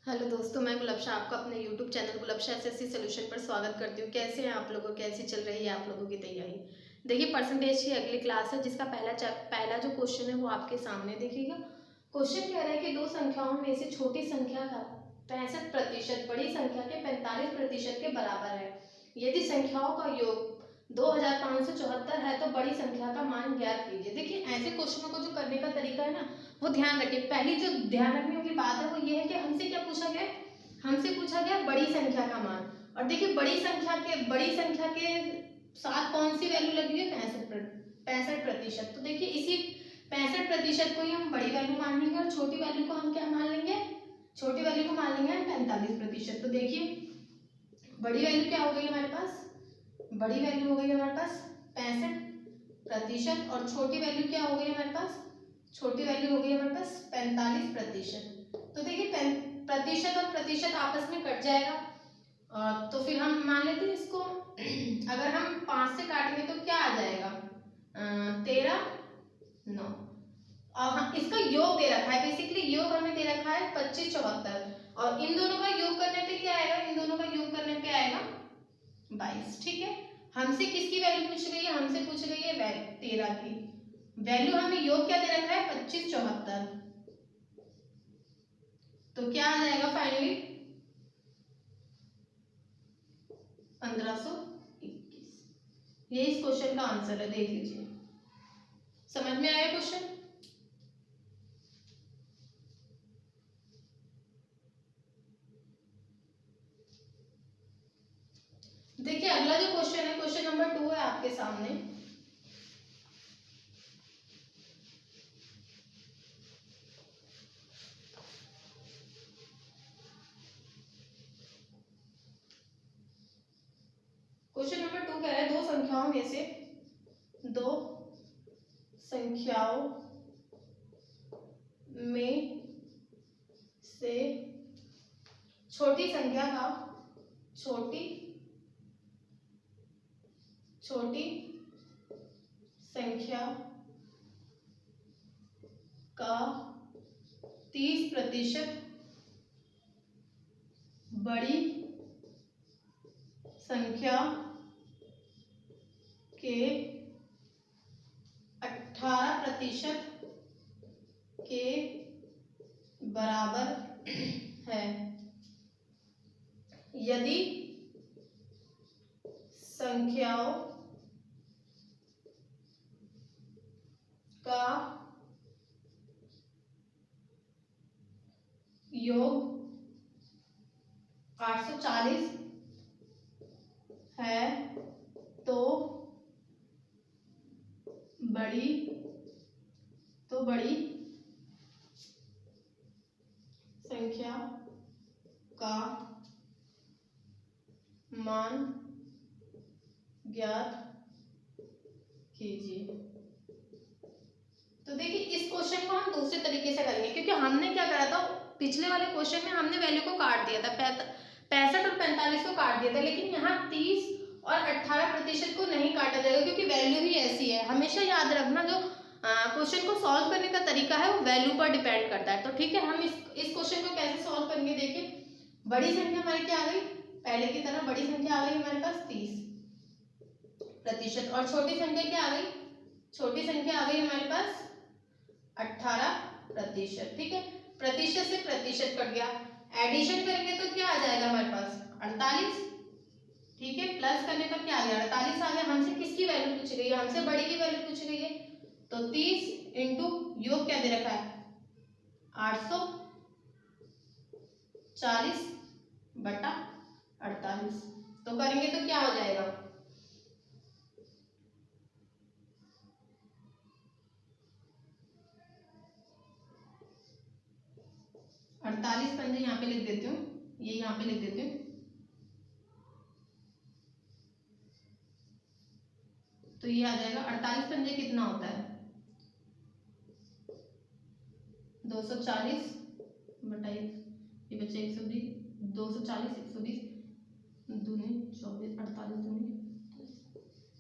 Hello दोस्तों, मैं गुलबशा आपका अपने यूट्यूब चैनल गुलबशा एसएससी सोल्यूशन पर स्वागत करती हूँ। कैसे हैं आप लोगों, कैसी चल रही है आप लोगों की तैयारी। देखिए, परसेंटेज की अगली क्लास है जिसका पहला जो क्वेश्चन है वो आपके सामने देखिएगा। क्वेश्चन कह रहा है कि दो संख्याओं में से छोटी संख्या का 65% बड़ी संख्या के 45% के बराबर है। यदि संख्याओं का योग 2574 है तो बड़ी संख्या का मान ज्ञात कीजिए। देखिए, ऐसे क्वेश्चनों को जो करने का तरीका है ना, वो ध्यान रखिए। पहली जो ध्यान रखने वाली बात है वो ये है कि हमसे क्या पूछा गया, हमसे पूछा गया बड़ी संख्या का मान। और देखिए, बड़ी संख्या के साथ कौन सी वैल्यू लगी है, 65%। तो देखिए, इसी 65% को ही हम बड़ी वैल्यू मान लेंगे और छोटी वैल्यू को हम क्या मान लेंगे, छोटी वैल्यू को मान लेंगे 45%। तो देखिए, बड़ी वैल्यू क्या हो गई हमारे पास, बड़ी वैल्यू हो गई हमारे पास 65% और छोटी वैल्यू क्या हो गई हमारे पास, छोटी वैल्यू हो गई हमारे पास 45%। तो देखिए, प्रतिशत और प्रतिशत आपस में कट जाएगा। तो फिर हम मान लेते हैं इसको अगर हम 5 से काटेंगे तो क्या आ जाएगा, 13 9। और हम इसका योग दे रखा है, बेसिकली योग हमें दे रखा है 25 74 और इन दोनों का योग करने पे क्या आएगा, इन दोनों का योग करने पे आएगा 22। ठीक है, हमसे किसकी वैल्यू पूछ गई है, हमसे पूछ गई है 13 की वैल्यू। हमें योग क्या दे रखा है, 25 74। तो क्या आ जाएगा फाइनली 1521। ये इस क्वेश्चन का आंसर है, देख लीजिए। समझ में आया क्वेश्चन। देखिए, अगला जो क्वेश्चन है, क्वेश्चन नंबर 2 है आपके सामने। क्वेश्चन नंबर 2 कह रहा है दो संख्याओं में से छोटी संख्या का छोटी संख्या का 30% बड़ी संख्या के 18% के बराबर है। यदि संख्याओं का योग 840 है तो बड़ी संख्या का मान ज्ञात कीजिए। तो देखिए, इस क्वेश्चन को हम दूसरे तरीके से करेंगे, क्योंकि हमने क्या करा था पिछले वाले क्वेश्चन में, हमने वैल्यू को काट दिया था, 65 और 45 को काट दिया था। लेकिन यहाँ 30 और 18% को नहीं काटा जाएगा, क्योंकि वैल्यू ही ऐसी है। हमेशा याद रखना, जो क्वेश्चन को सॉल्व करने का तरीका है वो वैल्यू पर डिपेंड करता है। तो ठीक है, हम इस क्वेश्चन को कैसे सॉल्व करेंगे। देखिए, बड़ी संख्या हमारी क्या आ गई, पहले की तरह बड़ी संख्या आ गई हमारे पास 30% और छोटी संख्या क्या आ गई, छोटी संख्या आ गई हमारे पास 18%। ठीक है, प्रतिशत से प्रतिशत कट गया, एडिशन करेंगे तो क्या आ जाएगा हमारे पास 48। ठीक है, प्लस करने पर क्या आ गया 48 आ गया। हमसे किसकी वैल्यू पूछी गई है, हमसे बड़ी की वैल्यू पूछी गई है। तो 30 इंटू योग क्या दे रखा है 840 बटा 48। तो करेंगे तो क्या हो जाएगा 48 पंजे यहाँ पे लिख देती हूँ, ये यहाँ पे लिख देती हूँ। तो ये आ जाएगा 48 पंजे कितना होता है 240 बटा 1, ये बच्चे 120, 240 120 दूनी 24 48 दूनी।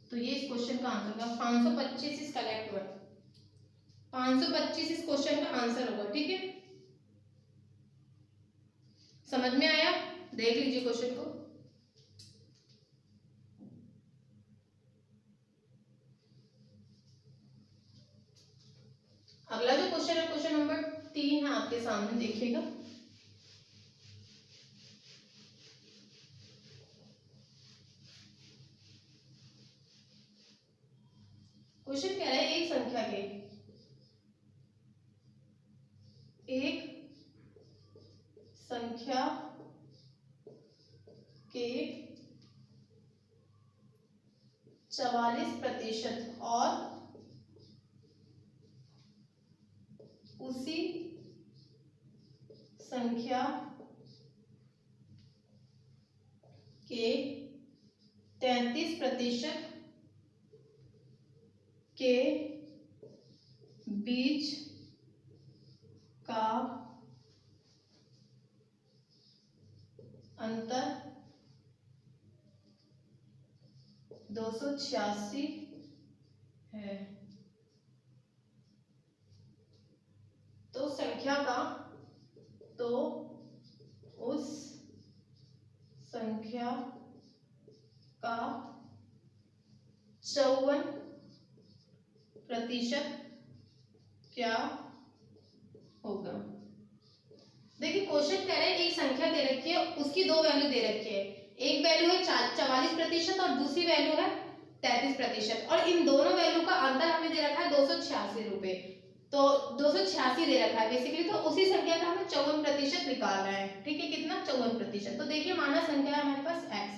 तो ये इस क्वेश्चन का आंसर होगा 525 इज करेक्ट वर्ड, 525 इस क्वेश्चन का आंसर होगा। ठीक है, समझ में आया? देख लीजिए क्वेश्चन को। अगला जो क्वेश्चन है क्वेश्चन नंबर 3 है आपके सामने, देखिएगा। क्वेश्चन कह रहा है एक संख्या के 44% और उसी संख्या के 33% के बीच का अंतर 286 है। तो उस संख्या का 54% क्या होगा? देखिए क्वेश्चन कह रहे हैं एक संख्या दे रखी है, उसकी दो वैल्यू दे रखी है। एक वैल्यू है 44% और दूसरी वैल्यू है 33%, और इन दोनों वैल्यू का अंतर हमें दे रखा है 286 रुपए। तो 286 दे रखा है बेसिकली, तो उसी संख्या का हमें 54% निकालना है। ठीक है, कितना? 54%। तो देखिए माना संख्या है हमारे पास x,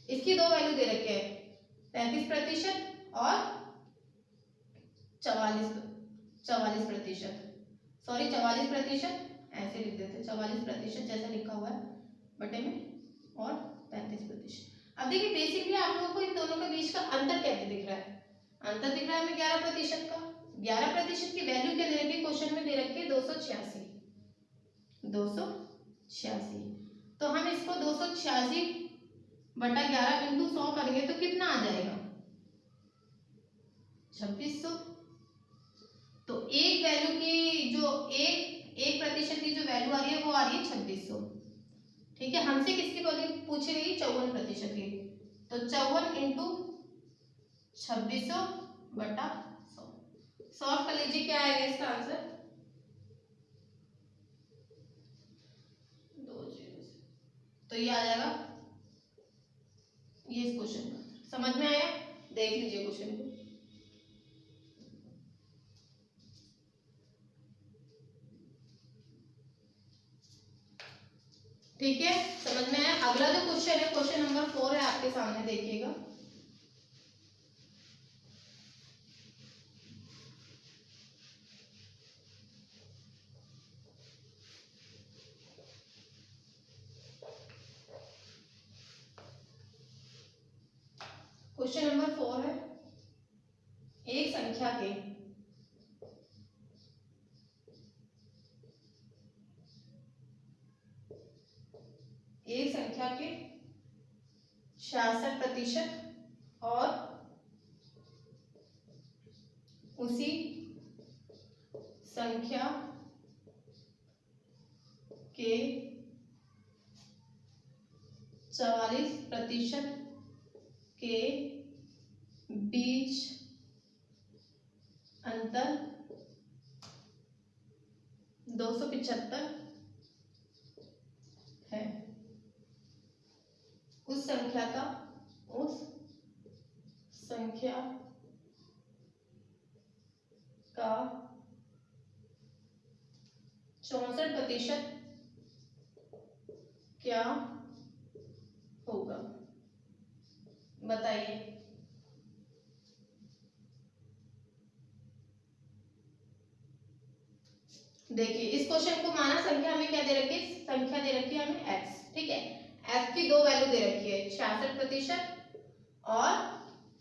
इसकी दो वैल्यू दे रखे हैं 33% और 44%, सॉरी 44%, ऐसे लिख देते 44% जैसा लिखा हुआ है बटे में, और 33%। अब देखिए बेसिकली आप लोगों को इन दोनों के बीच का अंतर कैसे दिख रहा है? अंतर दिख रहा है हमें 11% का। 11% की वैल्यू क्या दे रखी है क्वेश्चन में? दे रखी है 286। तो हम इसको 286 बटा 11 इंटू 100 करेंगे तो कितना आ जाएगा? 2600। तो एक वैल्यू की जो एक प्रतिशत की जो वैल्यू आ रही है वो आ रही है 2600। ठीक है, हमसे किसकी वैल्यू पूछी गई? 54% की। तो 54 इंटू 2600 बटा 100। सॉल्व कर लीजिए, क्या आएगा इसका आंसर? 2 0 से। तो ये आ जाएगा ये इस क्वेश्चन का। समझ में आया? देख लीजिए क्वेश्चन को। ठीक है, समझ में आया? अगला जो क्वेश्चन है क्वेश्चन नंबर 4 है आपके सामने, देखिएगा। क्वेश्चन नंबर 4 है एक संख्या के 66% और उसी संख्या के 44% के बीच अंतर 275 है। उस संख्या का 64% क्या होगा? बताइए। देखिए इस क्वेश्चन को माना संख्या हमें क्या दे रखी है? संख्या दे रखी है हमें x। ठीक है, x की दो वैल्यू दे रखी है 66% और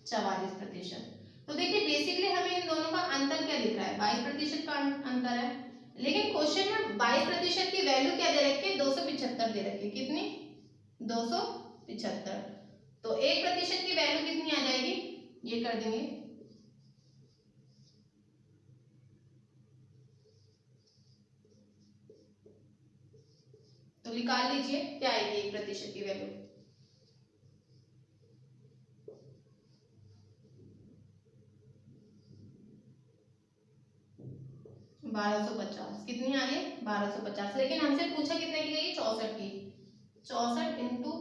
44%। तो देखिए बेसिकली हमें इन दोनों का अंतर क्या दिख रहा है? 22% का अंतर है। लेकिन क्वेश्चन में 22% की वैल्यू क्या दे रखी है? 275 दे रखी है। कितनी? 275। तो 1% की वैल्यू कितनी आ जाएगी? ये कर देंगे, तो निकाल लीजिए क्या आएगी 1% की वैल्यू। 1250 कितनी आ रही है 1250, लेकिन हमसे पूछा कितने की गई 64 की। 64 इंटू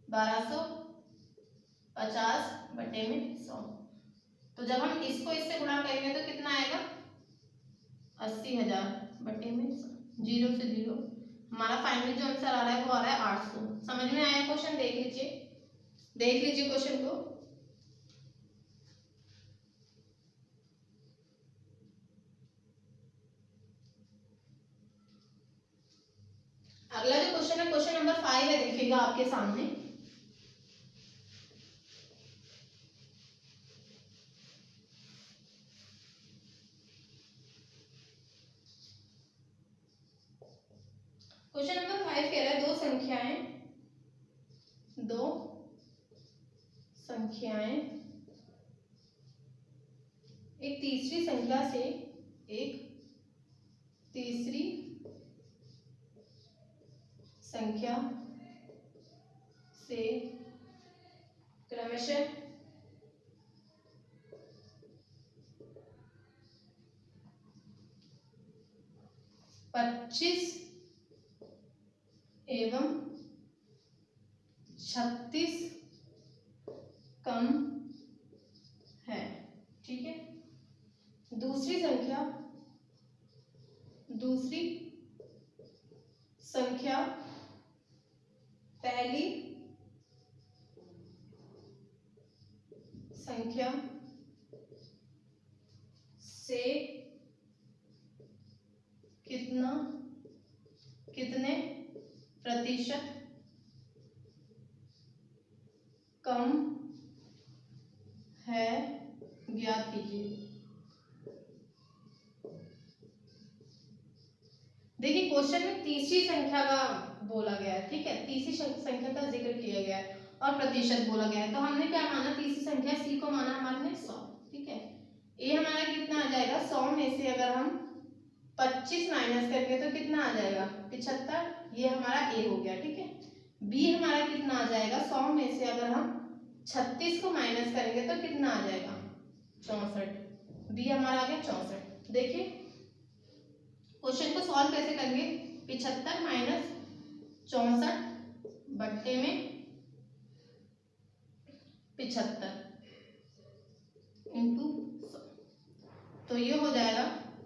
1250 बटे में 100। तो जब हम इसको इससे गुणा करेंगे तो कितना आएगा 80,000 बटे में 100। 0 से 0 हमारा फाइनल जो आंसर आ रहा है वो आ रहा है 800। समझ में आया क्वेश्चन? देख लीजिए क्वेश्चन को। अगला जो क्वेश्चन है क्वेश्चन नंबर 5 है, देखिएगा आपके सामने। क्वेश्चन नंबर 5 कह रहा है दो संख्याएं एक तीसरी संख्या से क्रमशः 25 एवं 36 कम है। ठीक है, दूसरी संख्या पहली संख्या से कितने प्रतिशत कम है ज्ञात कीजिए। देखिए क्वेश्चन में तीसरी संख्या का बोला गया है, ठीक है, तीसरी संख्या का जिक्र किया गया है और प्रतिशत बोला गया है। तो हमने क्या माना, तीसरी संख्या सी को माना हमारे ने 100। ठीक है, ए हमारा कितना आ जाएगा 100 में से अगर हम 25 माइनस करके तो कितना आ जाएगा 75, ये हमारा ए हो गया। ठीक है, बी हमारा कितना आ जाएगा 100 में से अगर हम 36 को माइनस करेंगे तो कितना आ जाएगा 64, बी हमारा आ गया 64। देखिए क्वेश्चन को सॉल्व कैसे करेंगे, 75 माइनस 64 बट्टे में 75 इंटू 100, तो ये हो जाएगा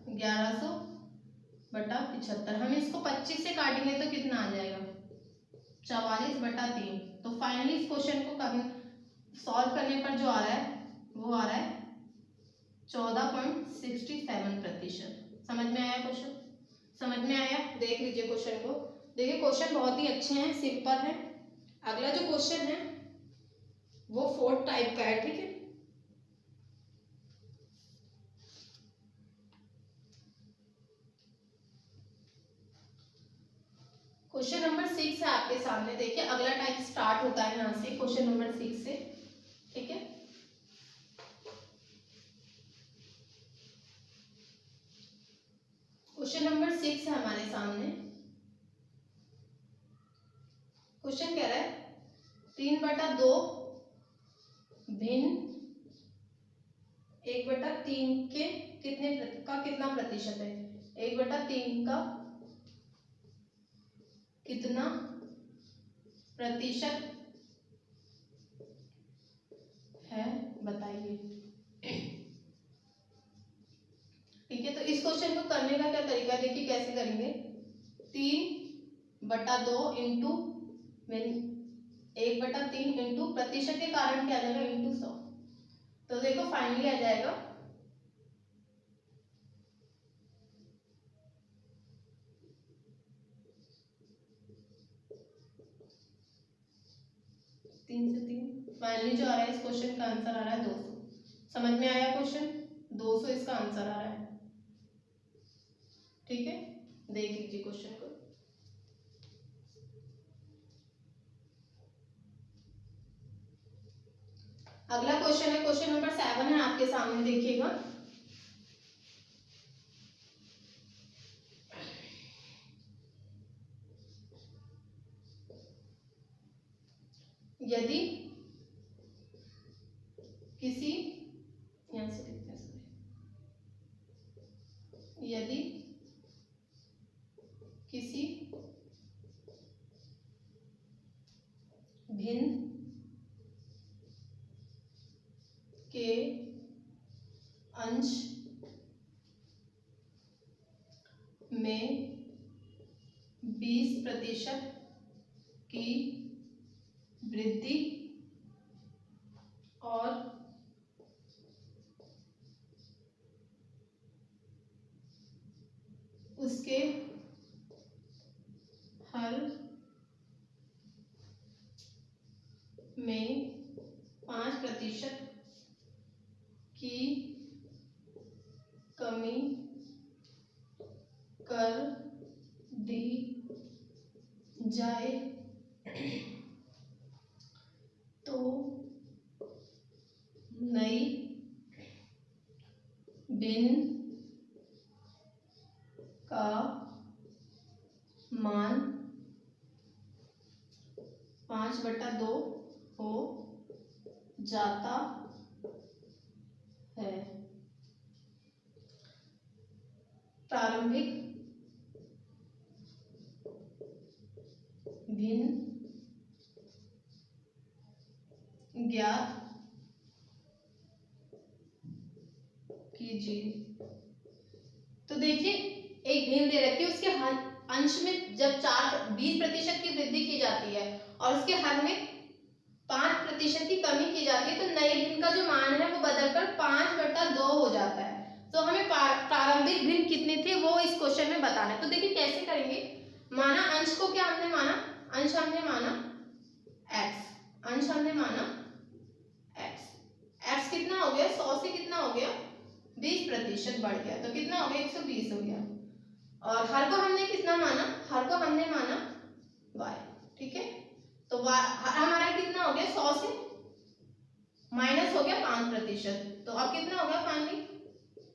1100 बटा 75। हम इसको 25 से काटेंगे तो कितना आ जाएगा 44 बटा 3। तो फाइनली इस क्वेश्चन को सॉल्व करने पर जो आ रहा है वो आ रहा है 14.67%। समझ में आया क्वेश्चन? समझ में आया? देख लीजिए क्वेश्चन को। देखिए क्वेश्चन बहुत ही अच्छे हैं, सिंपल है। अगला जो क्वेश्चन है वो 4 टाइप का है। ठीक है, क्वेश्चन नंबर 6 है आपके सामने। देखिए अगला टाइप स्टार्ट होता है यहाँ से, क्वेश्चन नंबर 6 से। ठीक है, क्वेश्चन नंबर 6 है हमारे सामने। क्वेश्चन कह रहा है 3/2 भिन्न 1/3 के कितना प्रतिशत है। 1/3 का कितना प्रतिशत है बताइए। ठीक है, तो इस क्वेश्चन को करने का क्या तरीका, देखिए कैसे करेंगे। 3/2 इंटू 1/3 इंटू प्रतिशत के कारण क्या आ जाएगा इंटू 100। तो देखो फाइनली आ जाएगा 3 से 3। फाइनली जो आ रहा है इस क्वेश्चन का आंसर आ रहा है 200। समझ में आया क्वेश्चन? 200 इसका आंसर आ रहा है। ठीक है, देख लीजिए क्वेश्चन को। अगला क्वेश्चन है क्वेश्चन नंबर 7 है आपके सामने। देखिएगा यदि किसी, यहां से लिखते हैं सॉरी, यदि किसी भिन्न के अंश में 20% की वृद्धि और उसके हल में 5% की कमी कर दी जाए तो नई भिन्न का मान 5/2 हो जाता है। प्रारंभिक भिन्न ज्ञात कीजिए। तो देखिए एक भिन्न दे रखी है, उसके अंश में जब 20% की वृद्धि की जाती है और उसके हर में 5% की कमी की जाती है, तो नए भिन्न का जो मान है वो बदलकर 5/2 हो जाता है। तो हमें प्रारंभिक भिन्न कितने थे वो इस क्वेश्चन में बताना है। तो देखिए कैसे करेंगे, माना अंश को क्या हमने माना, अंश हमने माना x, अंश हमने माना x, x कितना हो गया, 100 से कितना हो गया 20% बढ़ गया, तो कितना हो गया 120 हो गया। और हर को हमने कितना माना, हर को हमने माना y, ठीक है। तो हमारा कितना हो गया, 100 से माइनस हो गया 5%, तो अब कितना हो गया फाइनली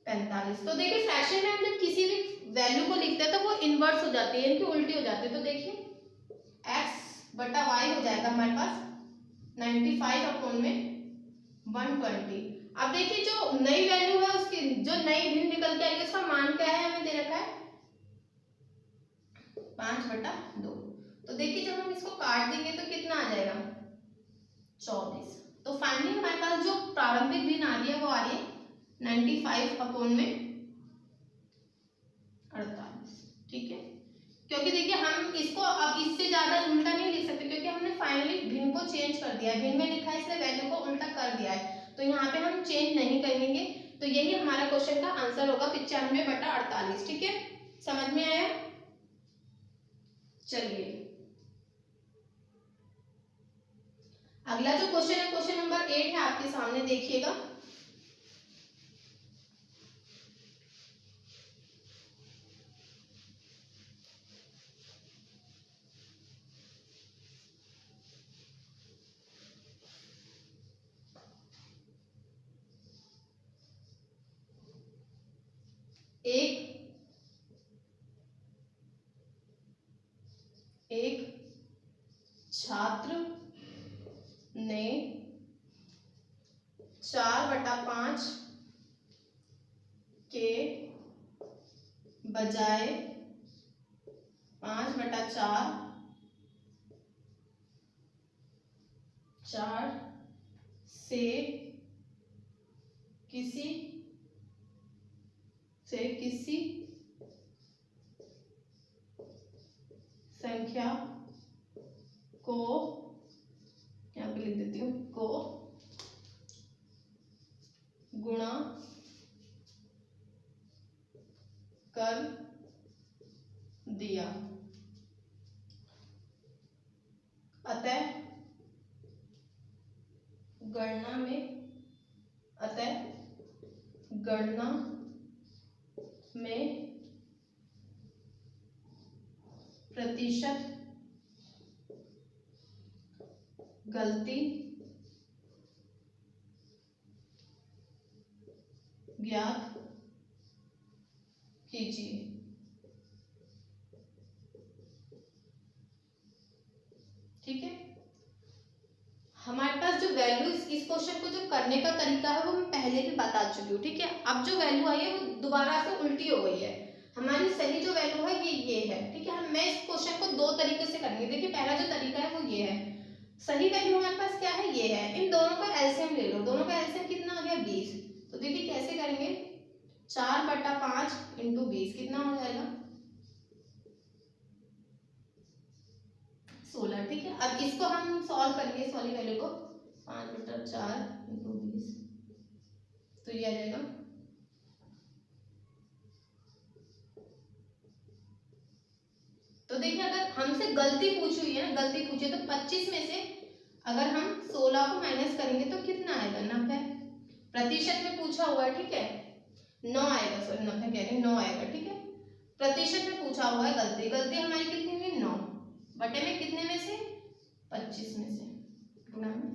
45। तो देखिए फ्रैक्शन में हम जब किसी भी वैल्यू को लिखते हैं तो वो इनवर्स हो जाती है, इनकी उल्टी हो जाती है। तो देखिए x/y हो जाएगा हमारे पास 95/120। अब देखिए जो नई वैल्यू है उसकी जो नई भिन्न निकल के आएगी उसका मान क्या है, हमें दे रखा है 5/2। तो देखिए जब हम इसको काट देंगे तो कितना आ जाएगा 24। तो फाइनली हमारे पास जो प्रारंभिक भिन्न आ रही है वो आ रही है 95/48, ठीक है। क्योंकि देखिए हम इसको अब इससे ज्यादा उल्टा नहीं लिख सकते क्योंकि हमने फाइनली भिन्न को चेंज कर दिया है, भिन्न में लिखा है इसलिए वैल्यू को उल्टा कर दिया है, तो यहाँ पे हम चेंज नहीं करेंगे। तो यही हमारा क्वेश्चन का आंसर होगा 95/48, ठीक है। समझ में आया, चलिए अगला जो क्वेश्चन है क्वेश्चन नंबर 8 है आपके सामने, देखिएगा। एक छात्र ने 4/5 के बजाय 5/4 से किसी संख्या को, यहाँ पे लिख देती हूँ, को गुणा कर दिया, अतः गणना में प्रतिशत गलती ज्ञात कीजिए। ठीक है, हमारे पास जो वैल्यू इस क्वेश्चन को जो करने का तरीका है वो मैं पहले भी बता चुकी हूँ, ठीक है। अब जो वैल्यू आई है वो दोबारा से उल्टी हो गई है। हमारी सही जो वैल्यू है ये है, ठीक है। मैं इस क्वेश्चन को दो तरीके से करूंगी। देखिए पहला जो तरीका है वो ये है, सही वैल्यू हमारे पास क्या है, ये है। इन दोनों का एलसीएम ले लो। दोनों का एलसीएम कितना आ गया, 20। तो देखिए कैसे करेंगे, 4/5 इंटू 20 कितना हो जाएगा, 16, ठीक है। अब इसको हम सॉल्व करेंगे, इस वाली वैल्यू को 5/4 इंटू 20, तो ये आ जाएगा, तो देखिए अगर हमसे गलती पूछी हुई है ना, गलती पूछी है, तो 25 में से अगर हम 16 को माइनस करेंगे तो कितना आएगा, 90। प्रतिशत में पूछा हुआ है, ठीक है, 9 आएगा, सॉरी 90 कह रही हूं, 9 आएगा, ठीक है। प्रतिशत में पूछा हुआ है, गलती गलती हमारी कितनी हुई, 9 बटे में कितने में से, 25 में से गुणा में,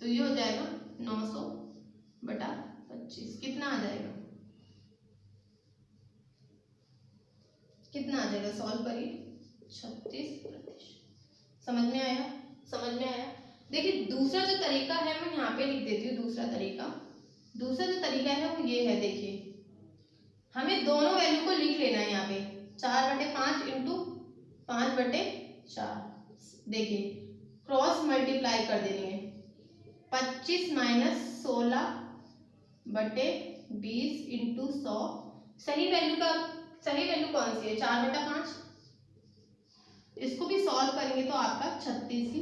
तो ये हो जाएगा 900/25। कितना आ जाएगा, कितना आ जाएगा, सॉल्व करिए, 36%। समझ में आया, समझ में आया। देखिए दूसरा जो तरीका है मैं यहाँ पे लिख देती हूँ। दूसरा जो तरीका है वो ये है, देखिए हमें दोनों वैल्यू को लिख लेना है यहाँ पे, 4/5 इंटू 5/4। देखिए क्रॉस मल्टीप्लाई कर देनी है, 25 माइनस 16/20 इंटू 100। सही वैल्यू कौन सी है, 4/5। इसको भी सॉल्व करेंगे तो आपका 36 ही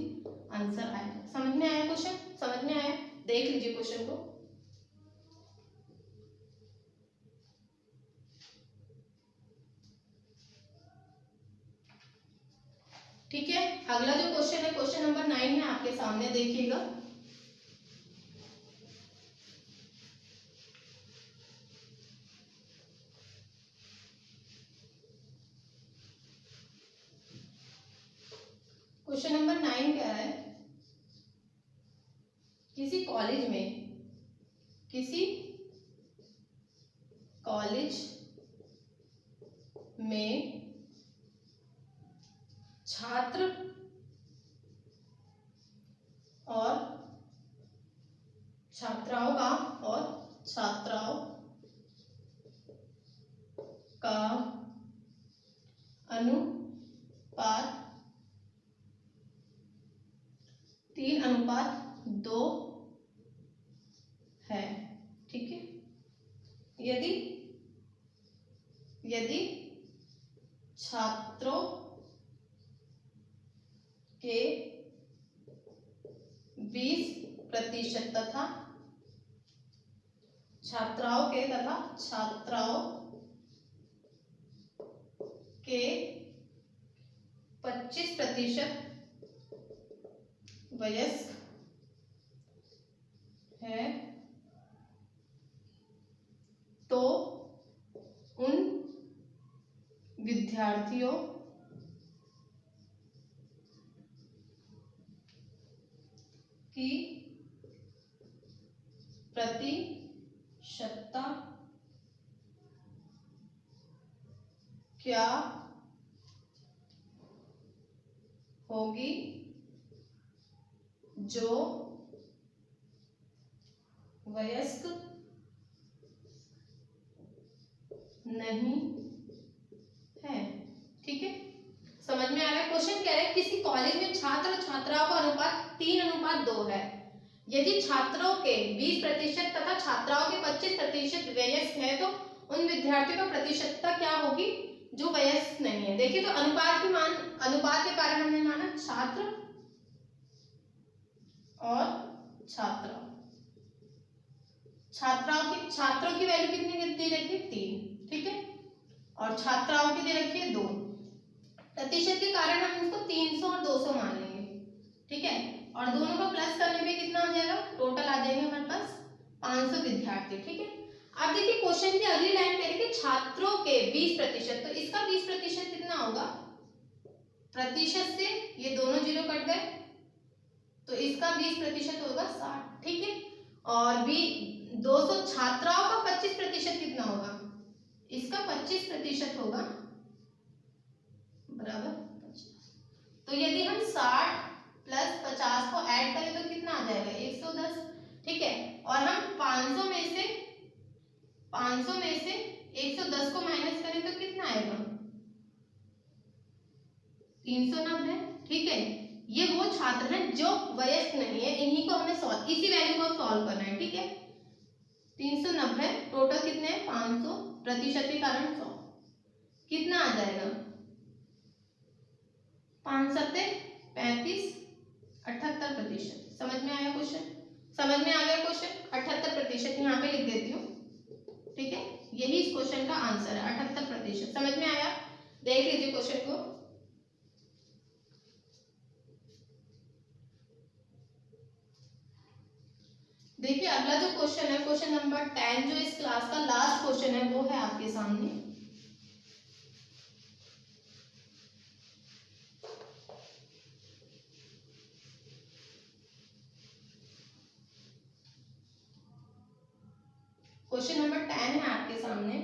आंसर आएगा। समझ में आया क्वेश्चन, समझ में आया, देख लीजिए क्वेश्चन को। ठीक है, अगला जो क्वेश्चन है, क्वेश्चन नंबर 9 है आपके सामने, देखिएगा। क्वेश्चन नंबर 9 क्या है, किसी कॉलेज में छात्र और छात्राओं का अनुपात 3:2 है, ठीक है। यदि छात्रों के 20% तथा छात्राओं के 25% वयस्क है, तो उन विद्यार्थियों की प्रतिशतता क्या होगी, जो वयस्क नहीं है, ठीक है। समझ में आ रहा है। क्वेश्चन कह रहे हैं किसी कॉलेज में छात्र और छात्राओं का अनुपात 3:2 है। यदि छात्रों के 20% तथा छात्राओं के 25% वयस्क है, तो उन विद्यार्थियों का प्रतिशतता क्या होगी जो वयस्क नहीं है। देखिए तो अनुपात के कारण हमने माना छात्र और छात्रों की वैल्यू कितनी दे रखी है, 3, ठीक है, और छात्राओं की दे रखी है 2। प्रतिशत के कारण हम इसको 300 और 200 मान लेंगे, ठीक है, और दोनों को प्लस करने पे कितना आ जाएगा, टोटल आ जाएंगे हमारे पास 500 विद्यार्थी, ठीक है। अब देखिए क्वेश्चन की अगली लाइन कह रही है छात्रों के 20%, तो इसका 20% कितना होगा, प्रतिशत से ये दोनों जीरो कट गए, तो इसका 20% होगा 60, ठीक है। और 200 छात्राओं का 25% कितना होगा, इसका 25% होगा बराबर 50। तो यदि हम 60 प्लस 50 को ऐड करें तो कितना आ जाएगा 110, ठीक है। और हम 500 में से 110 को माइनस करें तो कितना आएगा 390, ठीक है। ये वो छात्र हैं जो वयस्क नहीं है, इन्हीं को हमें इसी वैल्यू को सॉल्व करना है, ठीक है। 390 टोटल कितने हैं 500, प्रतिशत के कारण 100, कितना आ जाएगा 5 सत्ते 35, 78%। समझ में आया क्वेश्चन? समझ में आ गया क्वेश्चन? 78% यहाँ पे लिख देती हूँ, ठीक है। यही इस क्वेश्चन का आंसर है 78%। समझ में आया? देख लीजिए क्वेश्चन को। देखिए अगला जो क्वेश्चन है, क्वेश्चन नंबर 10, जो इस क्लास का लास्ट क्वेश्चन है, वो है आपके सामने। क्वेश्चन नंबर 10 है आपके सामने।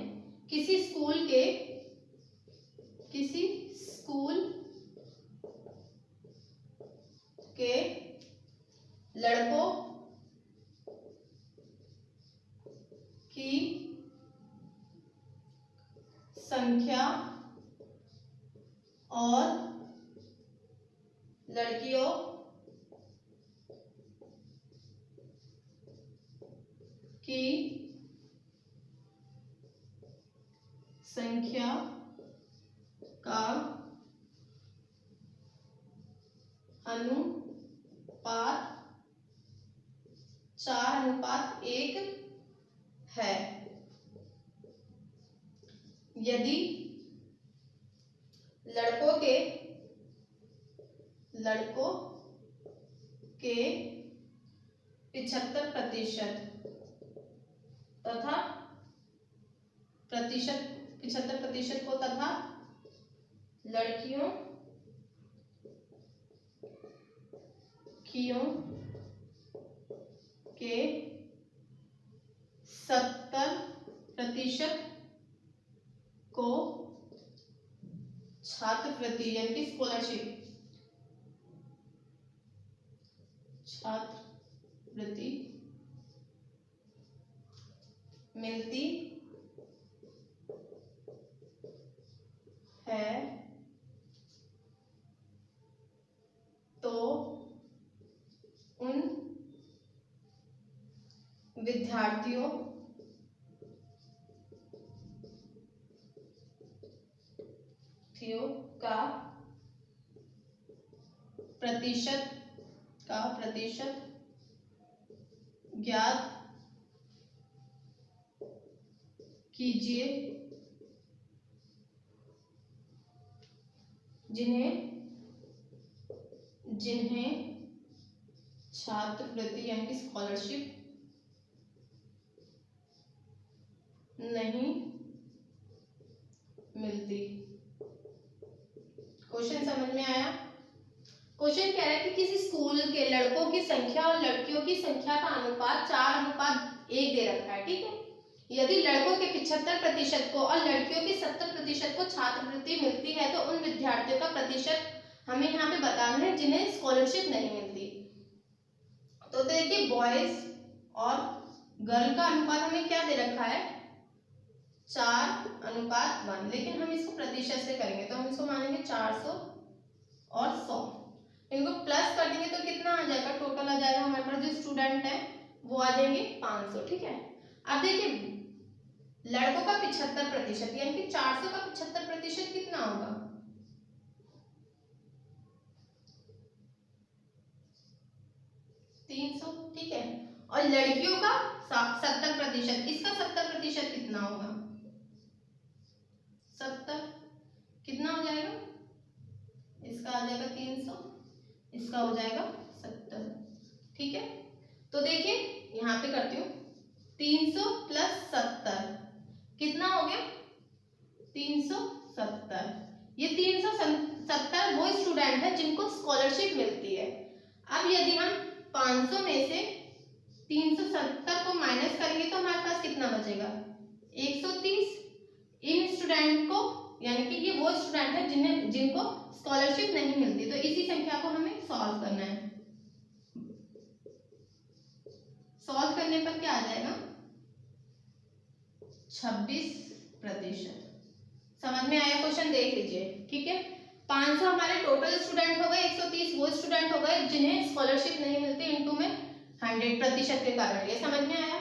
किसी स्कूल के लड़कों की संख्या और लड़कियों की संख्या का अनुपात 4:1 है। यदि लड़कों के 75% तथा 75% को तथा लड़कियों के 70% को छात्रवृत्ति यानी कि छात्रवृत्ति मिलती है तो उन विद्यार्थियों का प्रतिशत ज्ञात कीजिए जिन्हें छात्रवृत्ति यानी कि स्कॉलरशिप नहीं मिलती। क्वेश्चन समझ में आया? क्वेश्चन कह रहा है कि किसी स्कूल के लड़कों की संख्या और लड़कियों की संख्या का अनुपात 4:1 दे रखा है, ठीक है। यदि लड़कों के 75% को और लड़कियों के 70% को छात्रवृत्ति मिलती है तो उन विद्यार्थियों का प्रतिशत हमें यहाँ पे बताना है जिन्हें स्कॉलरशिप नहीं मिलती। तो देखिए बॉयज और गर्ल का अनुपात हमें क्या दे रखा है 4:1, लेकिन हम इसको प्रतिशत से करेंगे तो हम इसको मानेंगे 400 और 100, इनको प्लस कर देंगे तो कितना आ जाएगा, टोटल आ जाएगा हमारे पास जो स्टूडेंट है वो आ जाएंगे 500, ठीक है। अब देखिए लड़कों का 75% यानी कि 400 का 75% कितना होगा 300, ठीक है। और लड़कियों का 70%, इसका 70% कितना होगा 70, कितना हो जाएगा, इसका आ जाएगा 300, इसका हो जाएगा 70, ठीक है। तो देखिए यहाँ पे करती हूँ 300 + 70 कितना हो गया 370। ये 370 वो स्टूडेंट है जिनको स्कॉलरशिप मिलती है। अब यदि हम 500 में से 370 को माइनस करेंगे तो हमारे पास कितना बचेगा 130। इन स्टूडेंट को यानी कि ये वो स्टूडेंट है जिनको स्कॉलरशिप नहीं मिलती। तो इसी संख्या को हमें सॉल्व करना है। सॉल्व करने पर क्या आ जाएगा 26%। समझ में आया क्वेश्चन? देख लीजिए, ठीक है। 500 हमारे टोटल स्टूडेंट हो गए, 130 वो स्टूडेंट हो गए जिन्हें स्कॉलरशिप नहीं मिलती, इनटू में 100% के कारण। ये समझ में आया?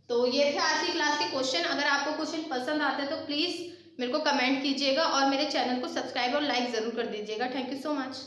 तो ये थे आज की क्लास के क्वेश्चन। अगर आपको क्वेश्चन पसंद आते हैं तो प्लीज मेरे को कमेंट कीजिएगा और मेरे चैनल को सब्सक्राइब और लाइक जरूर कर दीजिएगा। Thank you so much.